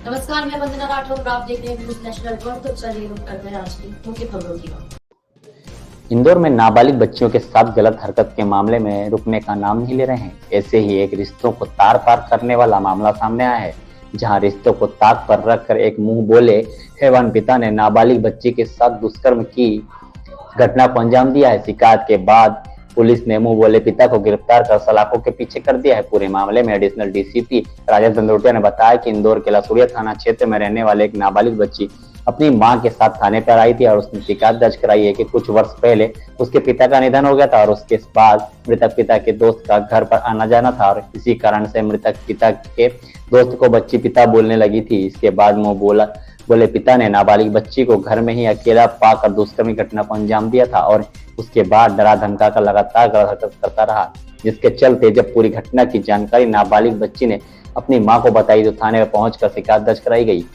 नमस्कार, मैं वंदना राठौर। आप देख रहे हैं न्यूज़ नेशनल वर्ल्ड। तो चलिए रुक करते हैं आज की मुख्य खबरों की ओर। इंदौर में नाबालिग बच्चियों के साथ गलत हरकत के मामले में रुकने का नाम नहीं ले रहे हैं। ऐसे ही एक रिश्तों को तार पार करने वाला मामला सामने आया है, जहां रिश्तों को ताक पर रखकर एक मुंह बोले हैवान पिता ने नाबालिग बच्ची के साथ दुष्कर्म की घटना को अंजाम दिया है। शिकायत के बाद पुलिस ने मुंह बोले पिता को गिरफ्तार कर सलाखों के पीछे कर दिया है। पूरे मामले में एडिशनल डीसीपी राजेश बंदोटिया ने बताया कि इंदौर के लसूड़िया थाना क्षेत्र में रहने वाले एक नाबालिग बच्ची अपनी मां के साथ थाने पर आई थी और उसने शिकायत दर्ज कराई है कि कुछ वर्ष पहले उसके पिता का निधन हो गया था और उसके बाद मृतक पिता के दोस्त का घर पर आना जाना था और इसी कारण से मृतक पिता के दोस्त को बच्ची पिता बोलने लगी थी। इसके बाद मुंह बोले पिता ने नाबालिग बच्ची को घर में ही अकेला पाकर दुष्कर्म की घटना को अंजाम दिया था और उसके बाद डरा धमका कर लगातार गलत हरकत करता रहा, जिसके चलते जब पूरी घटना की जानकारी नाबालिग बच्ची ने अपनी मां को बताई तो थाने में पहुंचकर शिकायत दर्ज कराई गई।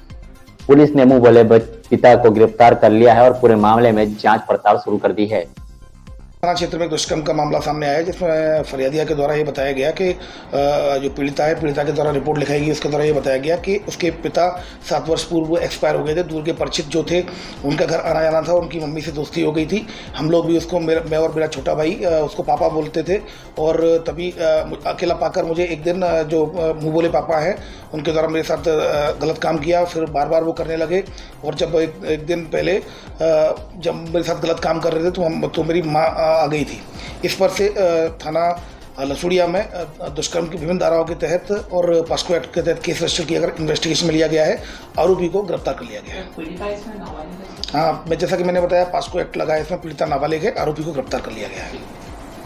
पुलिस ने मुंह बोले पिता को गिरफ्तार कर लिया है और पूरे मामले में जांच पड़ताल शुरू कर दी है। थाना क्षेत्र में दुष्कर्म का मामला सामने आया है, जिसमें फरियादिया के द्वारा ये बताया गया कि जो पीड़िता है, पीड़िता के द्वारा रिपोर्ट लिखाई गई। उसके द्वारा ये बताया गया कि उसके पिता 7 वर्ष पूर्व एक्सपायर हो गए थे। दूर के परिचित जो थे उनका घर आना जाना था, उनकी मम्मी से दोस्ती हो गई थी। हम लोग भी उसको मैं और मेरा छोटा भाई उसको पापा बोलते थे और तभी अकेला पाकर मुझे एक दिन जो मुँह बोले पापा हैं उनके द्वारा मेरे साथ गलत काम किया। फिर बार बार वो करने लगे और जब एक दिन पहले जब मेरे साथ गलत काम कर रहे थे तो मेरी माँ आ गई थी। इस पर से थाना लसूड़िया में दुष्कर्म की विभिन्न धाराओं के तहत और पास्को एक्ट के तहत केस रजिस्टर किया कर इन्वेस्टिगेशन में लिया गया है। आरोपी को गिरफ्तार कर लिया गया है। हाँ, जैसा कि मैंने बताया पास्को एक्ट लगा है, इसमें पीड़िता नाबालिग है। आरोपी को गिरफ्तार कर लिया गया है।